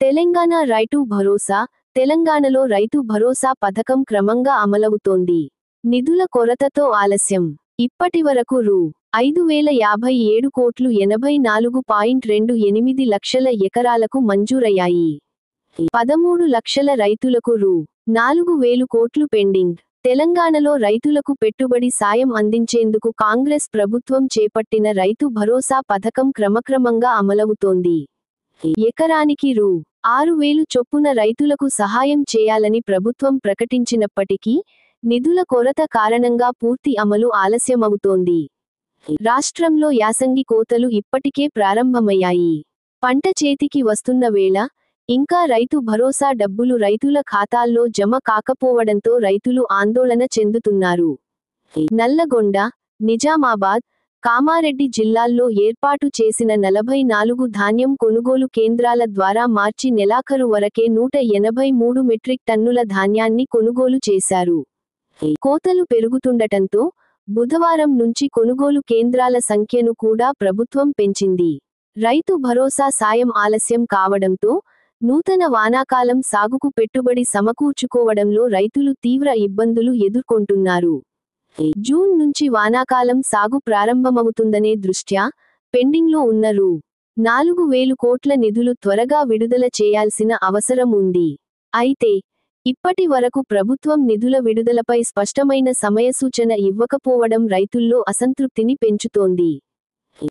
తెలంగాణ రైతు భరోసా. తెలంగాణలో రైతు భరోసా పథకం క్రమంగా అమలవుతోంది. నిధుల కొరతతో ఆలస్యం. ఇప్పటివరకు రూ. 5,057,84.28 లక్షల ఎకరాలకు మంజూరయ్యాయి. 13 లక్షల రైతులకు రూ. 4,000 కోట్లు పెండింగ్. తెలంగాణలో రైతులకు పెట్టుబడి సాయం అందించేందుకు కాంగ్రెస్ ప్రభుత్వం చేపట్టిన రైతు భరోసా పథకం క్రమక్రమంగా అమలవుతోంది. ఎకరానికి రూ. 6,000 చొప్పున రైతులకు సహాయం చేయాలని ప్రభుత్వం ప్రకటించినప్పటికీ, నిధుల కొరత కారణంగా పూర్తి అమలు ఆలస్యమవుతోంది. రాష్ట్రంలో యాసంగి కోతలు ఇప్పటికే ప్రారంభమయ్యాయి. పంట చేతికి వస్తున్న వేళ, ఇంకా రైతు భరోసా డబ్బులు రైతుల ఖాతాల్లో జమ కాకపోవడంతో రైతులు ఆందోళన చెందుతున్నారు. నల్లగొండ, నిజామాబాద్, కామారెడ్డి జిల్లాల్లో ఏర్పాటు చేసిన 44 ధాన్యం కొనుగోలు కేంద్రాల ద్వారా మార్చి నెలాఖరు వరకే 183 మెట్రిక్ టన్నుల ధాన్యాన్ని కొనుగోలు చేశారు. కోతలు పెరుగుతుండటంతో, బుధవారం నుంచి కొనుగోలు కేంద్రాల సంఖ్యను కూడా ప్రభుత్వం పెంచింది. రైతు భరోసా సాయం ఆలస్యం కావడంతో, నూతన వానాకాలం సాగుకు పెట్టుబడి సమకూర్చుకోవడంలో రైతులు తీవ్ర ఇబ్బందులు ఎదుర్కొంటున్నారు. జూన్ నుంచి వానాకాలం సాగు ప్రారంభమవుతుందనే దృష్ట్యా, పెండింగ్లో ఉన్న రూ. 4,000 కోట్ల నిధులు త్వరగా విడుదల చేయాల్సిన అవసరం ఉంది. అయితే, ఇప్పటి వరకు ప్రభుత్వం నిధుల విడుదలపై స్పష్టమైన సమయసూచన ఇవ్వకపోవడం రైతుల్లో అసంతృప్తిని పెంచుతోంది.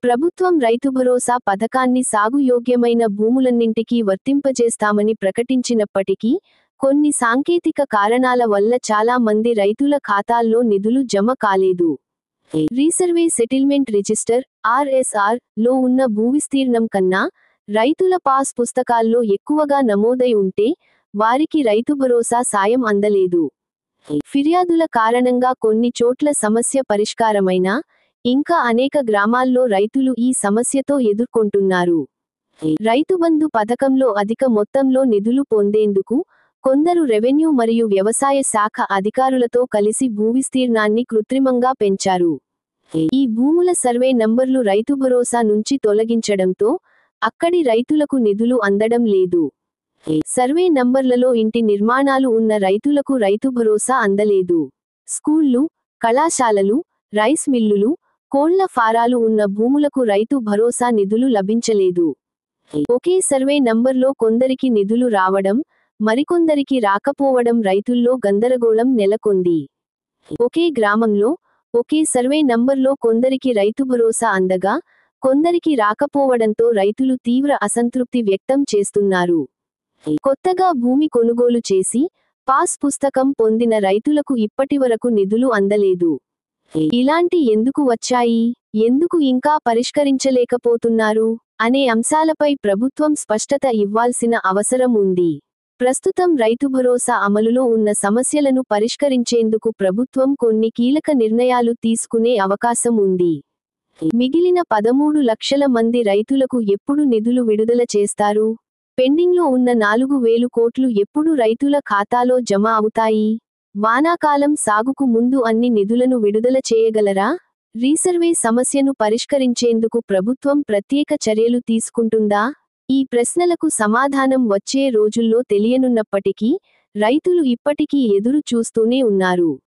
ప్రభుత్వం రైతు భరోసా పథకాన్ని సాగు యోగ్యమైన భూములన్నింటికీ వర్తింపజేస్తామని ప్రకటించినప్పటికీ, కొన్ని సాంకేతిక కారణాల వల్ల చాలా మంది రైతుల ఖాతాల్లో నిధులు జమ కాలేదు. రీసర్వే సెటిల్మెంట్ రిజిస్టర్ (RSR) లో ఉన్న భూవిస్తీర్ణం కన్నా, రైతుల పాస్ పుస్తకాల్లో ఎక్కువగా నమోదై ఉంటే, వారికి రైతు భరోసా సాయం అందలేదు. ఫిర్యాదుల కారణంగా కొన్ని చోట్ల సమస్య పరిష్కారమైనా, ఇంకా అనేక గ్రామాల్లో రైతులు ఈ సమస్యతో ఎదుర్కొంటున్నారు. రైతుబంధు పథకంలో అధిక మొత్తంలో నిధులు పొందేందుకు, కొందరు రెవెన్యూ మరియు వ్యవసాయ శాఖ అధికారులతో కలిసి భూవిస్తీర్ణాన్ని కృత్రిమంగా పెంచారు. ఈ భూముల సర్వే నంబర్లు రైతు భరోసా నుంచి తొలగించడంతో, అక్కడి రైతులకు నిధులు అందడం లేదు. సర్వే నంబర్లలో ఇంటి నిర్మాణాలు ఉన్న రైతులకు రైతు భరోసా అందలేదు. స్కూళ్లు, కళాశాలలు, రైస్ మిల్లులు, కోళ్ల ఫారాలు ఉన్న భూములకు రైతు భరోసా నిధులు లభించలేదు. ఒకే సర్వే నంబర్లో కొందరికి నిధులు రావడం, మరికొందరికి రాకపోవడం రైతుల్లో గందరగోళం నెలకొంది. ఒకే గ్రామంలో, ఒకే సర్వే నంబర్లో కొందరికి రైతు భరోసా అందగా, కొందరికి రాకపోవడంతో రైతులు తీవ్ర అసంతృప్తి వ్యక్తం చేస్తున్నారు. కొత్తగా భూమి కొనుగోలు చేసి, పాస్ పుస్తకం పొందిన రైతులకు ఇప్పటివరకు నిధులు అందలేదు. ఇలాంటి ఎందుకు వచ్చాయి, ఎందుకు ఇంకా పరిష్కరించలేకపోతున్నారు అనే అంశాలపై ప్రభుత్వం స్పష్టత ఇవ్వాల్సిన అవసరం ఉంది. ప్రస్తుతం రైతు భరోసా అమలులో ఉన్న సమస్యలను పరిష్కరించేందుకు ప్రభుత్వం కొన్ని కీలక నిర్ణయాలు తీసుకునే అవకాశం ఉంది. మిగిలిన 13 లక్షల మంది రైతులకు ఎప్పుడు నిధులు విడుదల చేస్తారు? పెండింగ్లో ఉన్న 4,000 కోట్లు ఎప్పుడు రైతుల ఖాతాలో జమ అవుతాయి? వానాకాలం సాగుకు ముందు అన్ని నిధులను విడుదల చేయగలరా? రీసర్వే సమస్యను పరిష్కరించేందుకు ప్రభుత్వం ప్రత్యేక చర్యలు తీసుకుంటుందా? ఈ ప్రశ్నలకు సమాధానం వచ్చే రోజుల్లో తెలియనున్నప్పటికీ, రైతులు ఇప్పటికీ ఎదురు చూస్తూనే ఉన్నారు.